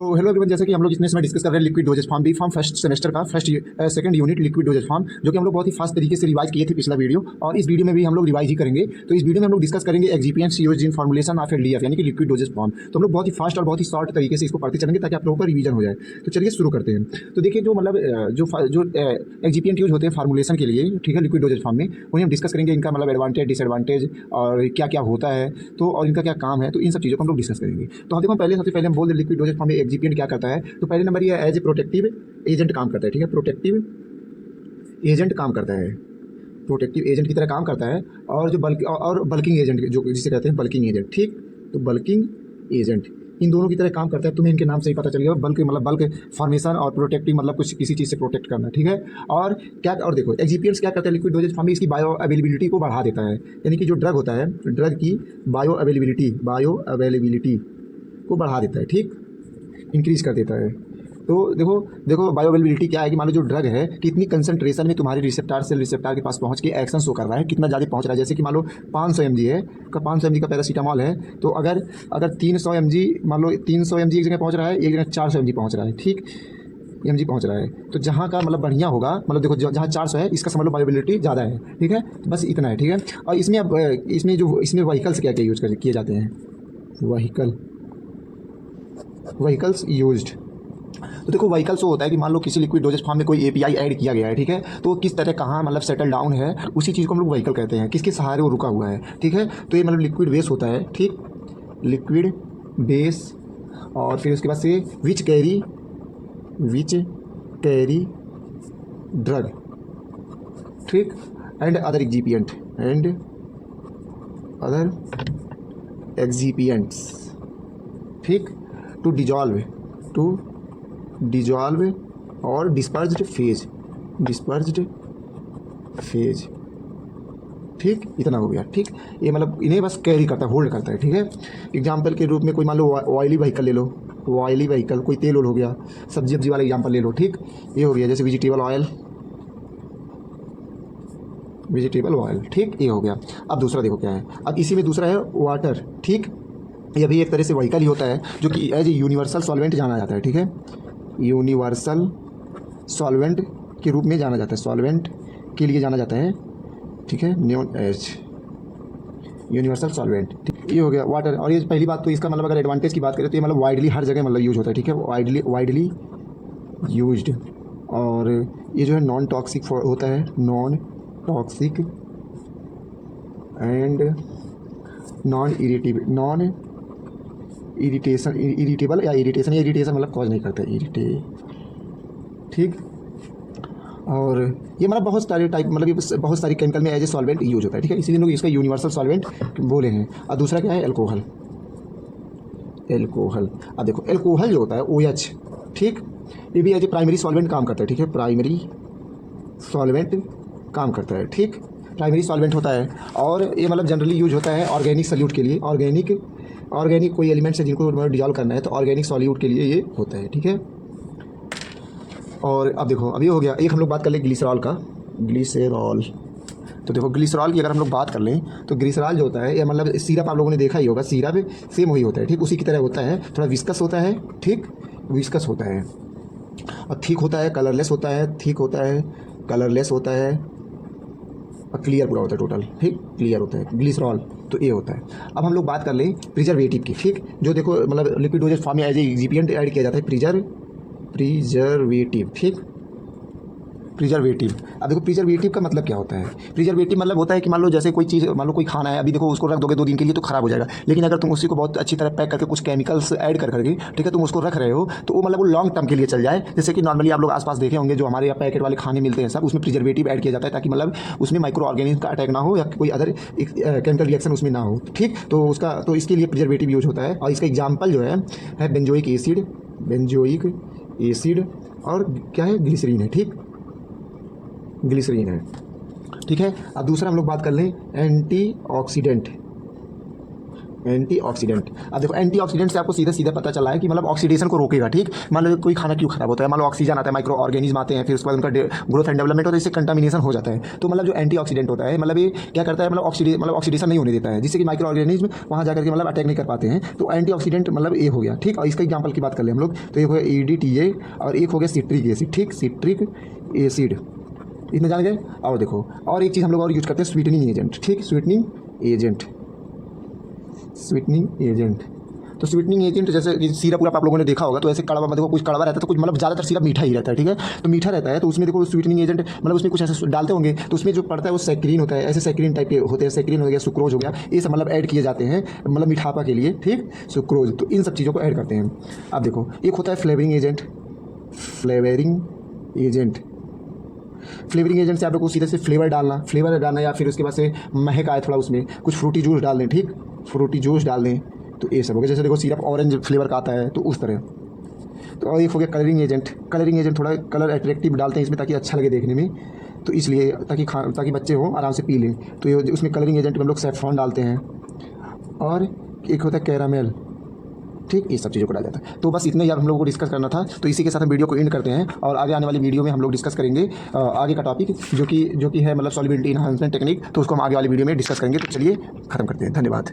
तो hello everyone, जैसे कि हम लोग इसमें समय डिस्कस कर रहे हैं liquid dosage form B form first semester का second unit liquid dosage form, जो कि हम लोग बहुत ही फास्ट तरीके से रिवाइज किए थे पिछला वीडियो, और इस वीडियो में भी हम लोग रिवाइज ही करेंगे। तो इस वीडियो में हम लोग डिस्कस करेंगे excipients used in formulation of LDF यानी कि लिक्विड डोजेज फॉर्म। तो हम लोग बहुत ही फास्ट और बहुत ही शॉर्ट तरीके से इसको पढ़ते चलेंगे ताकि आप लोगों का रिवीजन हो जाए। तो चलिए शुरू करते हैं। तो देखिए, जो मतलब जो एक्सिपिएंट यूज होते हैं फार्मुलेशन के लिए, ठीक है, लिक्विड डोजेज फॉर्म में, उन्हें हम डिस्कस करेंगे। इनका मतलब एडवांटेज, डिसएडवांटेज और क्या क्या होता है, तो और इनका क्या काम है, तो इन सब चीज़ों को हम लोग डिस्कस करेंगे। तो हम देखो, सबसे पहले हम बोल दें लिक्विड डोजेज फॉर्म में एक्सिपिएंट क्या करता है। तो पहले नंबर ये एज ए प्रोटेक्टिव एजेंट काम करता है, ठीक है, प्रोटेक्टिव एजेंट काम करता है, प्रोटेक्टिव एजेंट की तरह काम करता है। और जो बल्किंग एजेंट, जो जिसे कहते हैं बल्किंग एजेंट, ठीक, तो बल्किंग एजेंट इन दोनों की तरह काम करता है। तुम्हें इनके नाम से ही पता चल गया, बल्क मतलब बल्क फॉर्मेशन और प्रोटेक्टिव मतलब कुछ किसी चीज़ से प्रोटेक्ट करना, ठीक है। और क्या, और देखो एक्सिपिएंट्स क्या करता है लिक्विड डोजेज फॉर्म में, इसकी बायो अवेलेबिलिटी को बढ़ा देता है। यानी कि जो ड्रग होता है, ड्रग की बायो अवेलेबिलिटी को बढ़ा देता है, ठीक, इंक्रीज कर देता है। तो देखो देखो बायो अवेलेबिलिटी क्या है कि मान लो जो ड्रग है कितनी कंसंट्रेशन में तुम्हारे रिसेप्टार से रिसेप्टार के पास पहुंच के एक्शन शो कर रहा है, कितना ज़्यादा पहुंच रहा है। जैसे कि मान लो 500 mg है, 500 mg का पैरासीटामॉल है, तो अगर अगर 300 mg, मान लो 300 mg एक जगह पहुंच रहा है, एक जगह 400 mg पहुंच रहा है, ठीक, mg पहुंच रहा है, तो जहाँ का मतलब बढ़िया होगा, मतलब देखो जहाँ 400 है इसका समझ लो बायोबिलिटी ज़्यादा है, ठीक है, बस इतना है, ठीक है। और इसमें अब इसमें व्हीकल्स क्या क्या यूज किए जाते हैं, व्हीकल्स यूज्ड। तो देखो व्हीकल्स वो होता है कि मान लो किसी लिक्विड डोजेज फॉर्म में कोई एपीआई ऐड किया गया है, ठीक है, तो वो किस तरह कहाँ मतलब सेटल डाउन है, उसी चीज़ को हम लोग व्हीकल कहते हैं, किसके सहारे वो रुका हुआ है, ठीक है। तो ये मतलब लिक्विड बेस होता है, ठीक, लिक्विड बेस। और फिर उसके बाद से विच कैरी ड्रग, ठीक, एंड अदर एक्सिपिएंट्स, ठीक, टू डिजॉल्व और डिस्पर्ज्ड फेज, ठीक, इतना हो गया, ठीक। ये मतलब इन्हें बस कैरी करता है, होल्ड करता है, ठीक है। एग्जाम्पल के रूप में कोई मान लो ऑयली व्हीकल ले लो, ऑयली व्हीकल कोई तेल ओल हो गया, सब्जी वाला एग्जाम्पल ले लो, ठीक, ये हो गया। जैसे वेजिटेबल ऑयल, ठीक, ये हो गया। अब दूसरा देखो क्या है, अब इसी में दूसरा है वाटर, ठीक, यह भी एक तरह से व्हीकल ही होता है, जो कि एज ए यूनिवर्सल सॉल्वेंट जाना जाता है, ठीक है, यूनिवर्सल सॉल्वेंट के रूप में जाना जाता है, सॉल्वेंट के लिए जाना जाता है, ठीक है, नोन एज यूनिवर्सल सॉल्वेंट, ठीक, ये हो गया वाटर। और ये पहली बात, तो इसका मतलब अगर एडवांटेज की बात करें तो ये मतलब वाइडली हर जगह मतलब यूज होता है, ठीक है, वाइडली यूज्ड। और ये जो है नॉन टॉक्सिक होता है, non toxic and non irritable या इरिटेशन मतलब कॉज नहीं करता, ठीक। और ये मतलब बहुत सारे टाइप, मतलब ये बहुत सारी केमिकल में एज ए सॉल्वेंट यूज होता है, ठीक है, इसीलिए लोग इसका यूनिवर्सल सॉल्वेंट बोले हैं। और दूसरा क्या है, एल्कोहल। अब देखो एल्कोहल जो होता है OH, ठीक, ये भी एज ए प्राइमरी सॉल्वेंट काम करता है, ठीक है, प्राइमरी सॉल्वेंट काम करता है, ठीक, प्राइमरी सॉल्वेंट होता है। और ये मतलब जनरली यूज होता है ऑर्गेनिक सॉल्यूट के लिए, ऑर्गेनिक कोई एलिमेंट्स है जिनको डिजॉल्व करना है, तो ऑर्गेनिक सॉल्यूट के लिए ये होता है, ठीक है। और अब देखो, अभी हो गया एक, हम लोग बात कर लें ग्लिसरॉल का, ग्लिसरॉल। तो देखो ग्लिसरॉल की अगर हम लोग बात कर लें तो ग्लिसरॉल जो होता है, ये मतलब सिरप आप लोगों ने देखा ही होगा, सिरप सेम वही होता है, ठीक, उसी की तरह होता है, थोड़ा विस्कस होता है, ठीक, विस्कस होता है, और थिक होता है, कलरलेस होता है, थिक होता है, कलरलेस होता है, और क्लियर पूरा होता है, टोटल, ठीक, क्लियर होता है ग्लिसरॉल। तो ये होता है। अब हम लोग बात कर लें प्रिजर्वेटिव की, ठीक, जो देखो मतलब लिक्विड डोजेज फॉर्म में एज ए एक्सिपिएंट ऐड किया जाता है, प्रिजर्वेटिव, ठीक, प्रिजर्वेटिव। अब देखो प्रिजर्वेटिव का मतलब क्या होता है, प्रिजर्वेटिव मतलब होता है कि मान लो जैसे कोई चीज़, मान लो कोई खाना है, अभी देखो उसको रख दोगे 2 दिन के लिए तो ख़राब हो जाएगा, लेकिन अगर तुम उसी को बहुत अच्छी तरह पैक करके कुछ केमिकल्स ऐड करके, ठीक है, तुम उसको रख रहे हो, तो वो मतलब वो लॉन्ग टर्म के लिए चल जाए। जैसे कि नॉर्मली आप लोग आसपास देखे होंगे, जो हमारे यहाँ पैकेट वाले खाने मिलते हैं सब, उसमें प्रिजर्वेटिव ऐड किया जाता है, ताकि मतलब उसमें माइक्रो ऑर्गेनिज्म का अटैक ना हो या कोई अदर केमिकल रिएक्शन उसमें ना हो, ठीक, तो इसके लिए प्रिजर्वेटिव यूज होता है। और इसका एग्जाम्पल जो है बेंजोइक एसिड और क्या है, ग्लिसरीन है, ठीक, ग्लिसरीन है, ठीक है। अब दूसरा हम लोग बात कर लें एंटीऑक्सीडेंट, एंटीऑक्सीडेंट। अब देखो एंटीऑक्सीडेंट से आपको सीधा सीधा पता चला है कि मतलब ऑक्सीडेशन को रोकेगा। ठीक, मान लो कोई खाना क्यों खराब होता है, मान लो ऑक्सीजन आता है, माइक्रो ऑर्गेनिज्म आते हैं, फिर उसके बाद उनका ग्रोथ एंड डेवलपमेंट होता है, इससे कंटामिनेशन हो जाता है। तो मतलब जो एंटीऑक्सीडेंट होता है मतलब ये क्या करता है, मतलब ऑक्सीडेशन नहीं होने देता है, जिससे कि माइक्रो ऑर्गेनिज्म वहाँ जाकर के मतलब अटैक नहीं कर पाते हैं। तो एंटीऑक्सीडेंट मतलब ये हो गया। ठीक, और इसका एग्जाम्पल की बात कर ले हम लोग, तो एक हो गया EDTA और एक हो गया सिट्रिक एसिड। ठीक, सिट्रिक एसिड इतने जान गए। और देखो और एक चीज़ हम लोग और यूज करते हैं, स्वीटनिंग एजेंट। ठीक, स्वीटनिंग एजेंट, स्वीटनिंग एजेंट। तो स्वीटनिंग एजेंट जैसे कि सिरप पूरा आप लोगों ने देखा होगा, तो ऐसे कड़वा देखो कुछ कड़वा रहता है, तो कुछ मतलब ज़्यादातर सिरप मीठा ही रहता है। ठीक है, तो मीठा रहता है तो उसमें देखो स्वीटनिंग एजेंट मतलब उसमें कुछ ऐसे डालते होंगे, तो उसमें जो पड़ता है वो सैक्रीन होता है, ऐसे सैक्रीन टाइप के होते हैं, सैक्रीन हो गया, सुक्रोज हो गया, ये सब मतलब ऐड किए जाते हैं मतलब मीठापा के लिए। ठीक, सुक्रोज, तो इन सब चीज़ों को ऐड करते हैं। अब देखो एक होता है flavouring agent. Flavouring agent, flavouring agent से आप लोग को सीधे से फ्लेवर डालना या फिर उसके बाद से महक आए थोड़ा, उसमें कुछ फ्रूटी जूस डाल दें। ठीक, फ्रूटी जूस डाल दें, तो ये सब हो गया। जैसे देखो सिरप ऑरेंज फ्लेवर का आता है, तो उस तरह। तो और एक हो गया कलरिंग एजेंट। कलरिंग एजेंट थोड़ा कलर अट्रैक्टिव डालते हैं इसमें ताकि अच्छा लगे देखने में, तो इसलिए ताकि बच्चे हो आराम से पी लें, तो ये उसमें कलरिंग एजेंट में हम लोग सैफरॉन डालते हैं। और एक होता है कैरामेल। ठीक, ये सब चीज़ों को डाला जाता है। तो बस इतने ही हम लोगों को डिस्कस करना था, तो इसी के साथ हम वीडियो को एंड करते हैं और आगे आने वाली वीडियो में हम लोग डिस्कस करेंगे आगे का टॉपिक जो कि है मतलब सॉल्युबिलिटी इनहांसमेंट टेक्निक, तो उसको हम आगे वाली वीडियो में डिस्कस करेंगे। तो चलिए खत्म करते हैं, धन्यवाद।